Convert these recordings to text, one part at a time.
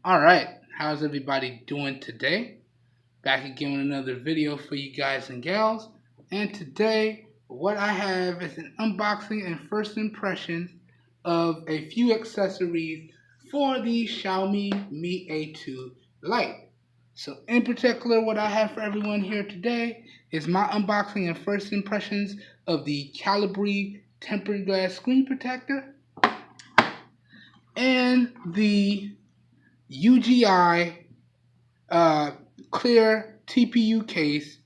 Alright, how's everybody doing today? Back again with another video for you guys and gals. And today, what I have is an unboxing and first impressions of a few accessories for the Xiaomi Mi A2 Lite. So in particular, what I have for everyone here today is my unboxing and first impressions of the KaliBri tempered glass screen protector and the UGI clear TPU case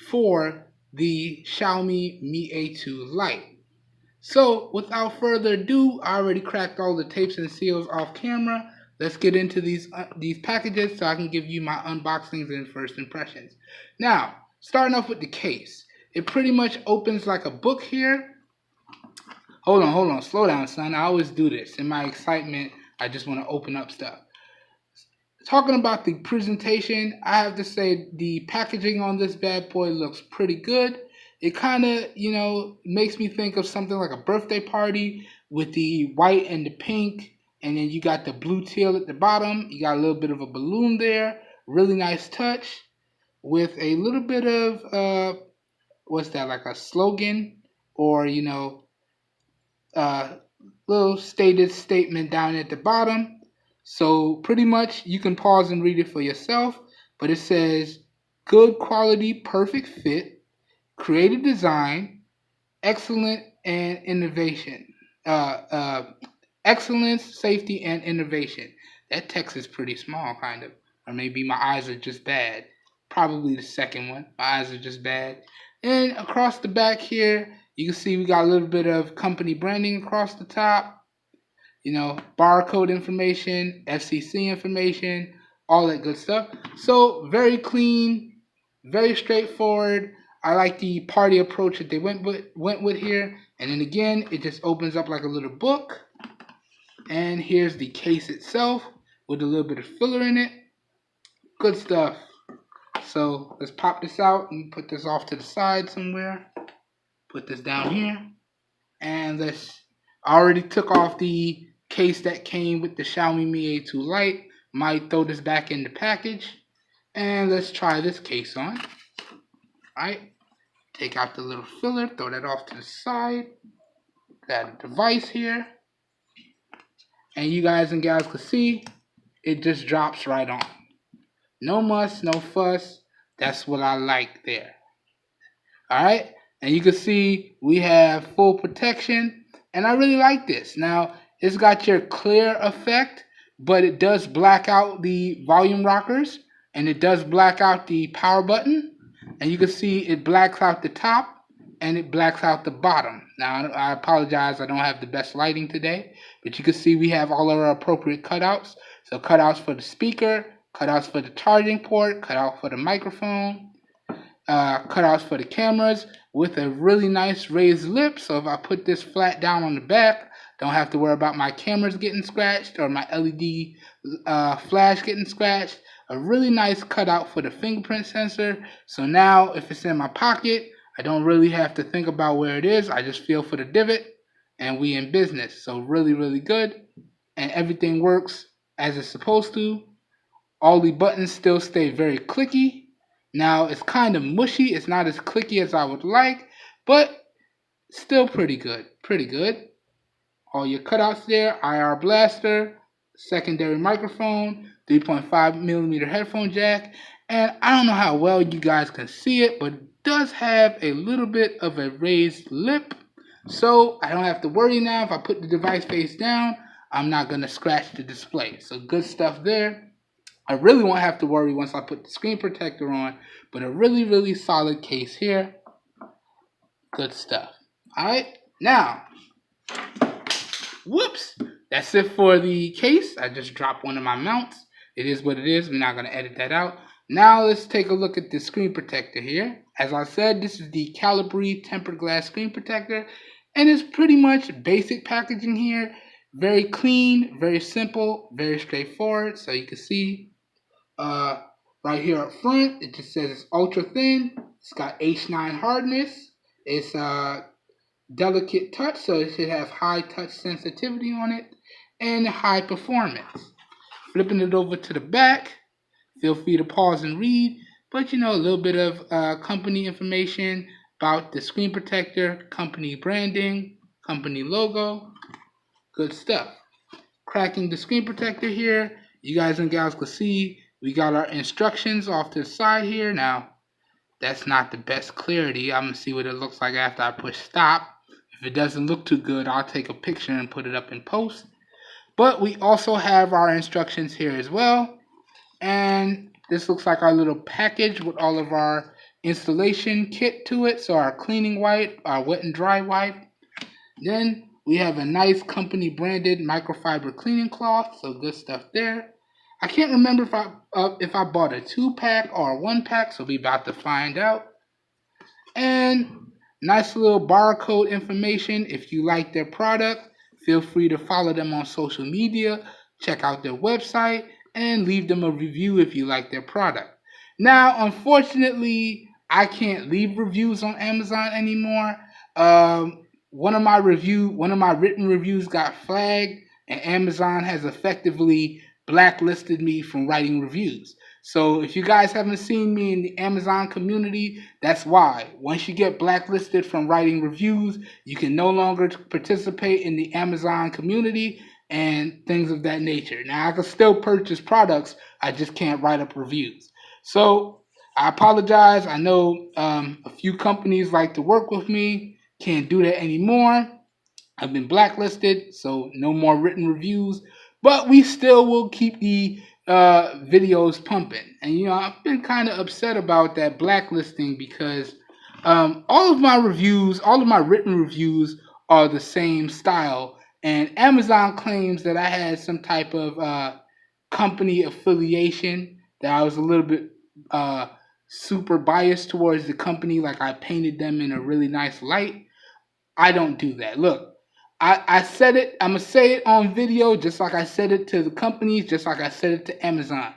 for the Xiaomi Mi A2 Lite. So without further ado, I already cracked all the tapes and seals off camera. Let's get into these packages so I can give you my unboxings and first impressions. Now, starting off with the case. It pretty much opens like a book here. Hold on, slow down, son. I always do this. In my excitement, I just want to open up stuff. Talking about the presentation, I have to say the packaging on this bad boy looks pretty good. It kind of, makes me think of something like a birthday party with the white and the pink, and then you got the blue teal at the bottom. You got a little bit of a balloon there. Really nice touch with a little bit of, what's that, like a slogan or, little stated statement down at the bottom. So pretty much you can pause and read it for yourself, but it says good quality, perfect fit, creative design, excellent and innovation, excellence, safety and innovation. That text is pretty small, kind of, or maybe my eyes are just bad. Probably the second one. My eyes are just bad. And across the back here, you can see we got a little bit of company branding across the top. Barcode information, FCC information, all that good stuff. So very clean, very straightforward. I like the party approach that they went with here. And then again, it just opens up like a little book. And here's the case itself with a little bit of filler in it. Good stuff. So let's pop this out and put this off to the side somewhere. Put this down here. And I already took off the case that came with the Xiaomi Mi A2 Lite. Might throw this back in the package. And let's try this case on. Alright. Take out the little filler. Throw that off to the side. Got a device here. And you guys and gals can see, it just drops right on. No muss, no fuss. That's what I like there. Alright. And you can see we have full protection. And I really like this. Now, it's got your clear effect, but it does black out the volume rockers, and it does black out the power button, and you can see it blacks out the top, and it blacks out the bottom. Now, I apologize, I don't have the best lighting today, but you can see we have all of our appropriate cutouts. So cutouts for the speaker, cutouts for the charging port, cutout for the microphone, cutouts for the cameras with a really nice raised lip. So if I put this flat down on the back, don't have to worry about my cameras getting scratched or my LED flash getting scratched. A really nice cutout for the fingerprint sensor. So now if it's in my pocket, I don't really have to think about where it is. I just feel for the divot and we in business. So really, really good. And everything works as it's supposed to. All the buttons still stay very clicky. Now it's kind of mushy. It's not as clicky as I would like, but still pretty good. Pretty good. All your cutouts there, IR blaster, secondary microphone, 3.5mm headphone jack, and I don't know how well you guys can see it, but it does have a little bit of a raised lip, so I don't have to worry now. If I put the device face down, I'm not going to scratch the display, so good stuff there. I really won't have to worry once I put the screen protector on, but a really, really solid case here. Good stuff. Alright, now, whoops, that's it for the case. I just dropped one of my mounts. It is what it is. We're not going to edit that out. Now let's take a look at the screen protector here. As I said, this is the KaliBri tempered glass screen protector, and it's pretty much basic packaging here. Very clean, very simple, very straightforward. So you can see right here up front, it just says it's ultra thin. It's got H9 hardness. It's delicate touch, so it should have high touch sensitivity on it and high performance. Flipping it over to the back, feel free to pause and read, but a little bit of company information about the screen protector, company branding, company logo, good stuff. Cracking the screen protector here, you guys and gals can see we got our instructions off to the side here. Now, that's not the best clarity. I'm going to see what it looks like after I push stop. If it doesn't look too good, I'll take a picture and put it up in post. But we also have our instructions here as well. And this looks like our little package with all of our installation kit to it. So our cleaning wipe, our wet and dry wipe. Then we have a nice company branded microfiber cleaning cloth. So good stuff there. I can't remember if I bought a 2-pack or a 1-pack. So we're about to find out. And nice little barcode information. If you like their product, feel free to follow them on social media, check out their website, and leave them a review if you like their product. Now, unfortunately, I can't leave reviews on Amazon anymore. One of my written reviews got flagged, and Amazon has effectively blacklisted me from writing reviews. So if you guys haven't seen me in the Amazon community, that's why. Once you get blacklisted from writing reviews, you can no longer participate in the Amazon community and things of that nature. Now, I can still purchase products, I just can't write up reviews. So I apologize. I know a few companies like to work with me, can't do that anymore. I've been blacklisted, so no more written reviews, but we still will keep the videos pumping. And I've been kind of upset about that blacklisting because all of my written reviews are the same style, and Amazon claims that I had some type of company affiliation, that I was a little bit super biased towards the company, like I painted them in a really nice light. I don't do that. Look, I said it, I'm going to say it on video, just like I said it to the companies, just like I said it to Amazon.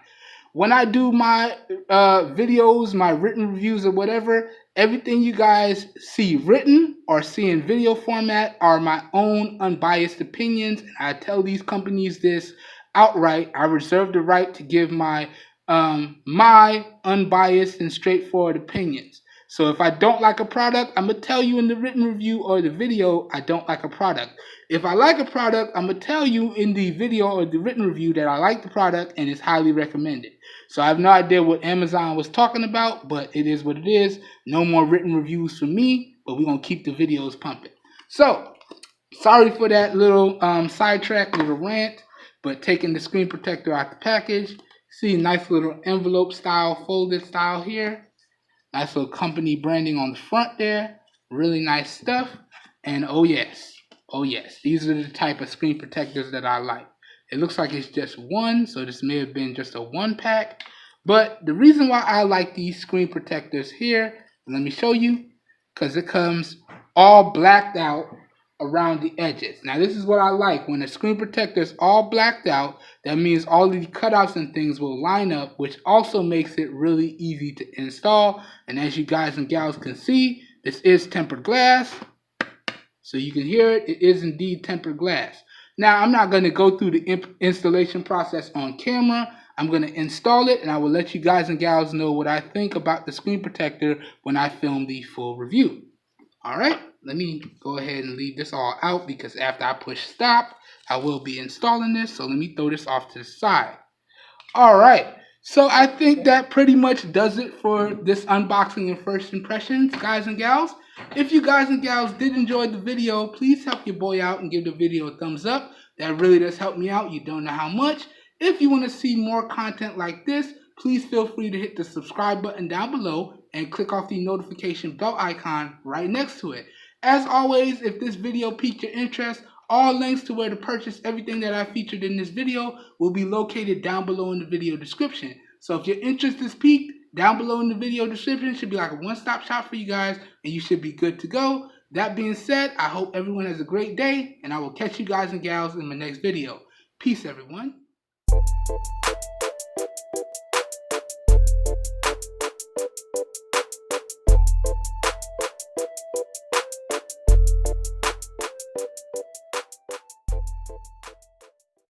When I do my videos, my written reviews or whatever, everything you guys see written or see in video format are my own unbiased opinions. And I tell these companies this outright. I reserve the right to give my unbiased and straightforward opinions. So if I don't like a product, I'm going to tell you in the written review or the video I don't like a product. If I like a product, I'm going to tell you in the video or the written review that I like the product and it's highly recommended. So I have no idea what Amazon was talking about, but it is what it is. No more written reviews for me, but we're going to keep the videos pumping. So, sorry for that little sidetrack, little rant, but taking the screen protector out the package. See, nice little envelope style, folded style here. Nice little company branding on the front there. Really nice stuff. And oh yes, these are the type of screen protectors that I like. It looks like it's just one, so this may have been just a 1-pack. But the reason why I like these screen protectors here, let me show you, because it comes all blacked out around the edges. Now this is what I like. When the screen protector is all blacked out, that means all of the cutouts and things will line up, which also makes it really easy to install. And as you guys and gals can see, this is tempered glass. So you can hear it. It is indeed tempered glass. Now I'm not going to go through the installation process on camera. I'm going to install it, and I will let you guys and gals know what I think about the screen protector when I film the full review. Alright, let me go ahead and leave this all out because after I push stop, I will be installing this. So let me throw this off to the side. Alright, so I think that pretty much does it for this unboxing and first impressions, guys and gals. If you guys and gals did enjoy the video, please help your boy out and give the video a thumbs up. That really does help me out. You don't know how much. If you want to see more content like this, please feel free to hit the subscribe button down below and click off the notification bell icon right next to it. As always, if this video piqued your interest, all links to where to purchase everything that I featured in this video will be located down below in the video description. So if your interest is piqued, down below in the video description should be like a one-stop shop for you guys, and you should be good to go. That being said, I hope everyone has a great day, and I will catch you guys and gals in my next video. Peace, everyone.